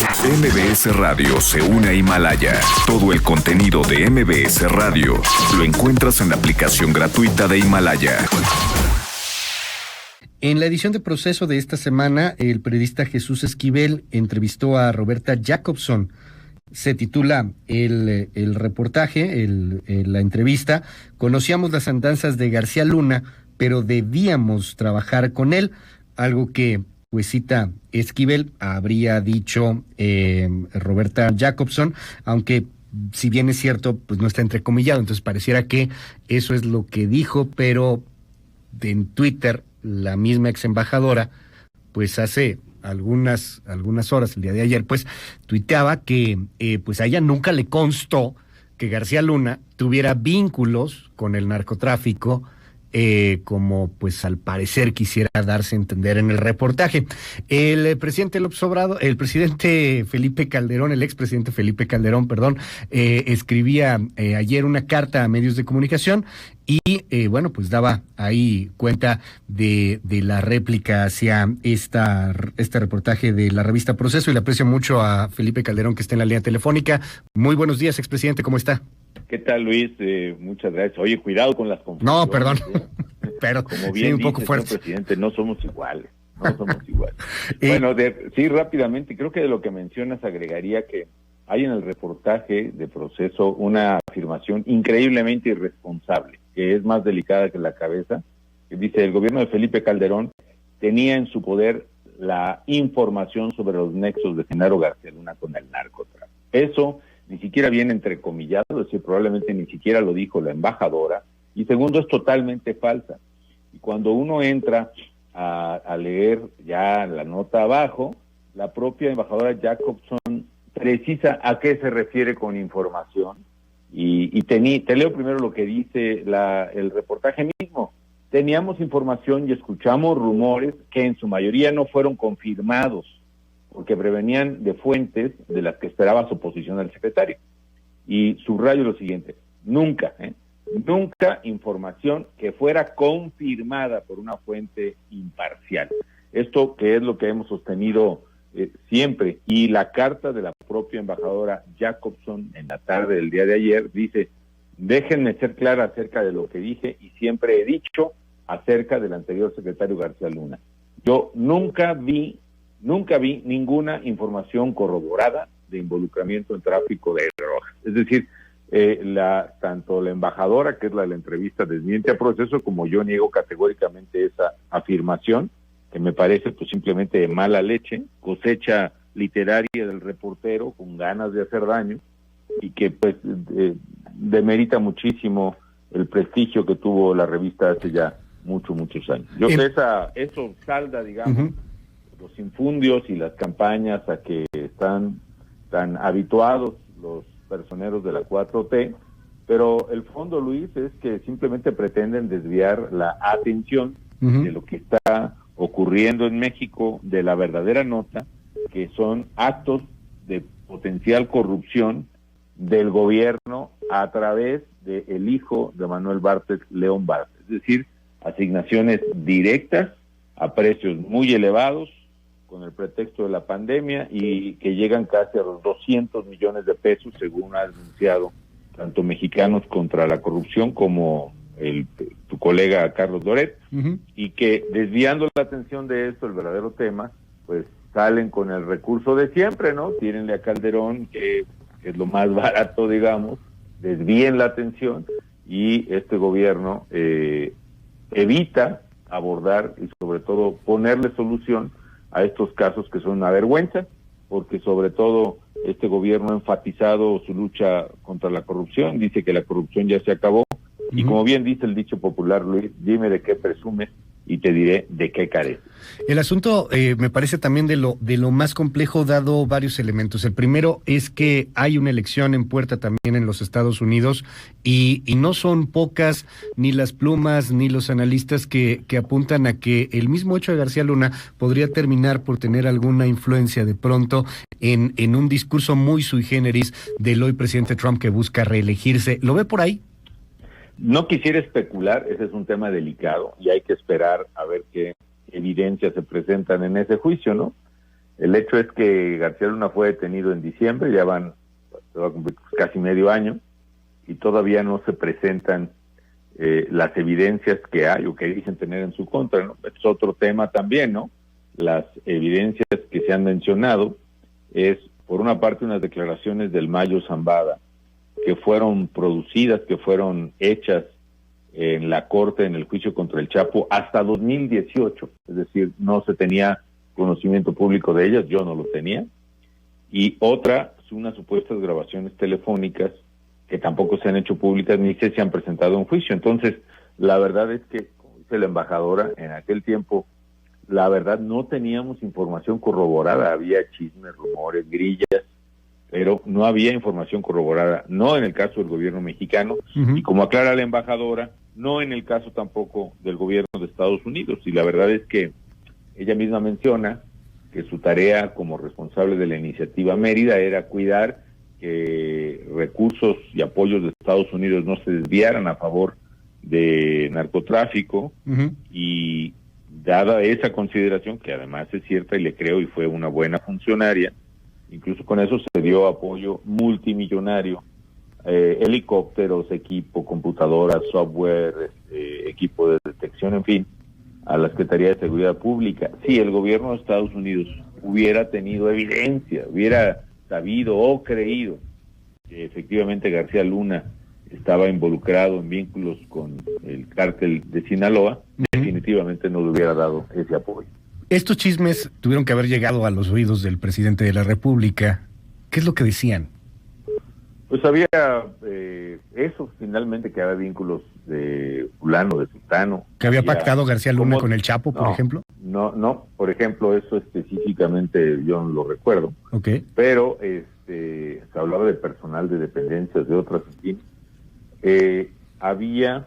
MBS Radio se une a Himalaya. Todo el contenido de MBS Radio lo encuentras en la aplicación gratuita de Himalaya. En la edición de Proceso de esta semana, el periodista Jesús Esquivel entrevistó a Roberta Jacobson. Se titula el reportaje, la entrevista, Conocíamos las andanzas de García Luna, pero debíamos trabajar con él, algo que, pues cita Esquivel, habría dicho Roberta Jacobson, aunque si bien es cierto, pues no está entrecomillado, entonces pareciera que eso es lo que dijo, pero en Twitter la misma ex embajadora, pues hace algunas horas, el día de ayer, pues tuiteaba que pues a ella nunca le constó que García Luna tuviera vínculos con el narcotráfico, como pues al parecer quisiera darse a entender en el reportaje. El presidente López Obrador, el expresidente Felipe Calderón, escribía ayer una carta a medios de comunicación y bueno, pues daba ahí cuenta de la réplica hacia este reportaje de la revista Proceso, y le aprecio mucho a Felipe Calderón, que está en la línea telefónica. Muy buenos días, expresidente, ¿cómo está? ¿Qué tal, Luis? Muchas gracias. Oye, cuidado con las confusiones. No, perdón, pero como bien sí, un dice, poco fuerte. Señor presidente, no somos iguales. Bueno, sí, rápidamente, creo que de lo que mencionas agregaría que hay en el reportaje de Proceso una afirmación increíblemente irresponsable, que es más delicada que la cabeza, que dice: el gobierno de Felipe Calderón tenía en su poder la información sobre los nexos de Genaro García Luna con el narcotráfico. Eso ni siquiera viene entrecomillado, es decir, probablemente ni siquiera lo dijo la embajadora, y segundo, es totalmente falsa. Y cuando uno entra a leer ya la nota abajo, la propia embajadora Jacobson precisa a qué se refiere con información, y te leo primero lo que dice el reportaje mismo. Teníamos información y escuchamos rumores que en su mayoría no fueron confirmados, porque prevenían de fuentes de las que esperaba su posición al secretario. Y subrayo lo siguiente: nunca información que fuera confirmada por una fuente imparcial. Esto que es lo que hemos sostenido siempre, y la carta de la propia embajadora Jacobson en la tarde del día de ayer dice: déjenme ser clara acerca de lo que dije y siempre he dicho acerca del anterior secretario García Luna. Yo nunca vi ninguna información corroborada de involucramiento en tráfico de drogas. Es decir, tanto la embajadora, que es la de la entrevista, desmiente a Proceso, como yo niego categóricamente esa afirmación, que me parece pues simplemente de mala leche, cosecha literaria del reportero con ganas de hacer daño, y que pues demerita muchísimo el prestigio que tuvo la revista hace ya muchos años. Yo creo que eso salda, digamos, los infundios y las campañas a que están tan habituados los personeros de la 4T, pero el fondo, Luis, es que simplemente pretenden desviar la atención de lo que está ocurriendo en México, de la verdadera nota, que son actos de potencial corrupción del gobierno a través del hijo de Manuel Bartlett, León Bartlett, es decir, asignaciones directas a precios muy elevados con el pretexto de la pandemia, y que llegan casi a los 200 millones de pesos, según ha denunciado tanto Mexicanos contra la Corrupción como tu colega Carlos Loret, y que, desviando la atención de esto, el verdadero tema, pues salen con el recurso de siempre, ¿no? Tírenle a Calderón, que es lo más barato, digamos, desvíen la atención, y este gobierno evita abordar y sobre todo ponerle solución a estos casos que son una vergüenza, porque sobre todo este gobierno ha enfatizado su lucha contra la corrupción, dice que la corrupción ya se acabó, y como bien dice el dicho popular, Luis, dime de qué presumes y te diré de qué careces. El asunto me parece también de lo más complejo, dado varios elementos. El primero es que hay una elección en puerta también en los Estados Unidos, y no son pocas ni las plumas ni los analistas que apuntan a que el mismo hecho de García Luna podría terminar por tener alguna influencia de pronto en un discurso muy sui generis del hoy presidente Trump, que busca reelegirse. ¿Lo ve por ahí? No quisiera especular, ese es un tema delicado y hay que esperar a ver qué evidencias se presentan en ese juicio, ¿no? El hecho es que García Luna fue detenido en diciembre, ya se va a cumplir casi medio año, y todavía no se presentan las evidencias que hay o que dicen tener en su contra, ¿no? Es otro tema también, ¿no? Las evidencias que se han mencionado es, por una parte, unas declaraciones del Mayo Zambada, que fueron producidas, que fueron hechas en la corte, en el juicio contra el Chapo, hasta 2018, es decir, no se tenía conocimiento público de ellas, yo no lo tenía, y otra, unas supuestas grabaciones telefónicas que tampoco se han hecho públicas ni se han presentado en juicio. Entonces, la verdad es que, como dice la embajadora, en aquel tiempo, la verdad no teníamos información corroborada, había chismes, rumores, grillas, pero no había información corroborada, no en el caso del gobierno mexicano, y como aclara la embajadora, no en el caso tampoco del gobierno de Estados Unidos. Y la verdad es que ella misma menciona que su tarea como responsable de la iniciativa Mérida era cuidar que recursos y apoyos de Estados Unidos no se desviaran a favor de narcotráfico, y dada esa consideración, que además es cierta y le creo, y fue una buena funcionaria, incluso con eso se dio apoyo multimillonario, helicópteros, equipo, computadoras, software, equipo de detección, en fin, a la Secretaría de Seguridad Pública. Si el gobierno de Estados Unidos hubiera tenido evidencia, hubiera sabido o creído que efectivamente García Luna estaba involucrado en vínculos con el cártel de Sinaloa, definitivamente no le hubiera dado ese apoyo. Estos chismes tuvieron que haber llegado a los oídos del presidente de la República. ¿Qué es lo que decían? Pues había eso, finalmente, que había vínculos de fulano, de sultano. ¿Que había pactado García Luna con el Chapo, por ejemplo? No, por ejemplo, eso específicamente yo no lo recuerdo. Okay. Pero se hablaba de personal de dependencias, de otras, en fin. Había,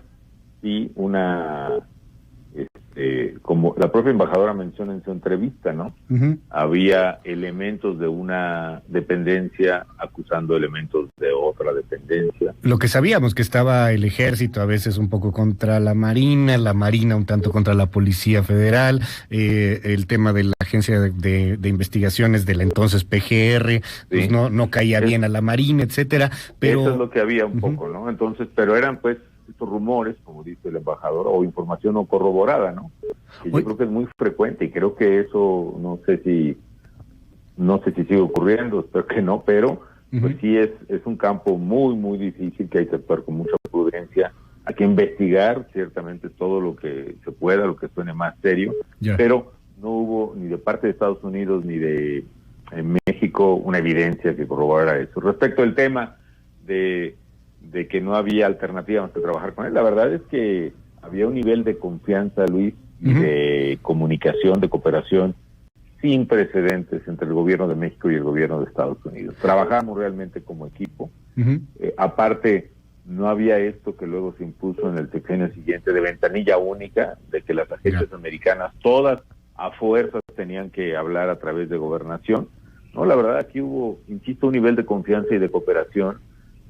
sí, una... como la propia embajadora menciona en su entrevista, ¿no? Había elementos de una dependencia acusando elementos de otra dependencia. Lo que sabíamos, que estaba el ejército a veces un poco contra la marina un tanto contra la Policía Federal, el tema de la agencia de investigaciones de la entonces PGR, pues sí, no caía bien a la marina, etcétera, pero... Eso es lo que había un poco, ¿no? Entonces, pero eran pues estos rumores, como dice el embajador, o información no corroborada, ¿no? Que yo creo que es muy frecuente, y creo que eso no sé si sigue ocurriendo, espero que no, pero pues sí es un campo muy, muy difícil, que hay que actuar con mucha prudencia, hay que investigar ciertamente todo lo que se pueda, lo que suene más serio, pero no hubo ni de parte de Estados Unidos ni de México una evidencia que corroborara eso. Respecto al tema de que no había alternativa más que trabajar con él, la verdad es que había un nivel de confianza, Luis, y de comunicación, de cooperación sin precedentes entre el gobierno de México y el gobierno de Estados Unidos. Trabajamos realmente como equipo. Aparte, no había esto que luego se impuso en el sexenio siguiente de ventanilla única, de que las agencias americanas todas a fuerzas tenían que hablar a través de gobernación. No, la verdad aquí hubo, insisto, un nivel de confianza y de cooperación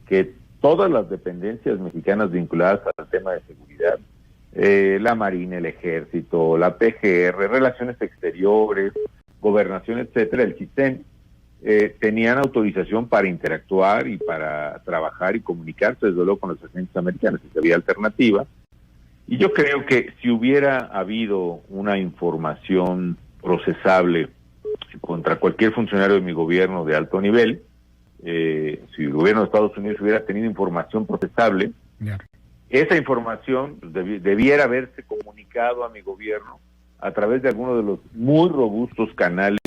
que todas las dependencias mexicanas vinculadas al tema de seguridad, la Marina, el Ejército, la PGR, Relaciones Exteriores, Gobernación, etcétera, el CISEN, tenían autorización para interactuar y para trabajar y comunicarse, desde luego, con los agentes americanos, si había alternativa. Y yo creo que si hubiera habido una información procesable contra cualquier funcionario de mi gobierno de alto nivel, si el gobierno de Estados Unidos hubiera tenido información procesable, esa información debiera haberse comunicado a mi gobierno a través de alguno de los muy robustos canales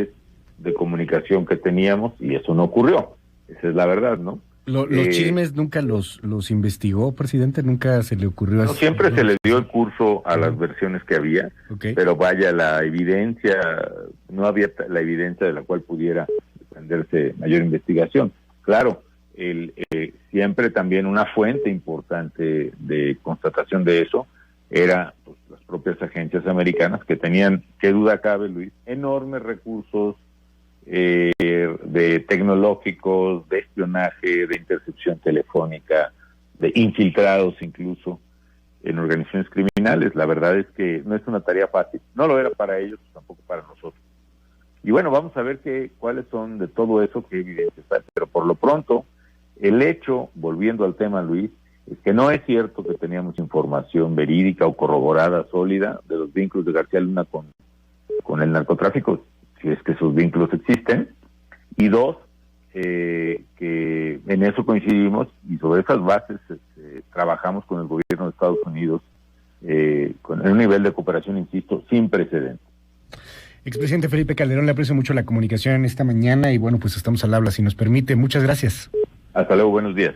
de comunicación que teníamos, y eso no ocurrió. Esa es la verdad, ¿no? ¿Los chismes nunca los investigó, presidente? ¿Nunca se le ocurrió no, así? Siempre se le dio el curso a las versiones que había, pero vaya, la evidencia, no había la evidencia de la cual pudiera desprenderse mayor investigación. Claro, siempre también una fuente importante de constatación de eso era pues, las propias agencias americanas, que tenían, qué duda cabe, Luis, enormes recursos de tecnológicos, de espionaje, de intercepción telefónica, de infiltrados incluso en organizaciones criminales. La verdad es que no es una tarea fácil, no lo era para ellos, tampoco para nosotros. Y bueno, vamos a ver cuáles son de todo eso, qué evidencias hay. Pero por lo pronto, el hecho, volviendo al tema, Luis, es que no es cierto que teníamos información verídica o corroborada, sólida, de los vínculos de García Luna con el narcotráfico, si es que esos vínculos existen. Y dos, que en eso coincidimos y sobre esas bases trabajamos con el gobierno de Estados Unidos con un nivel de cooperación, insisto, sin precedentes. Expresidente Felipe Calderón, le aprecio mucho la comunicación esta mañana y bueno, pues estamos al habla, si nos permite. Muchas gracias. Hasta luego, buenos días.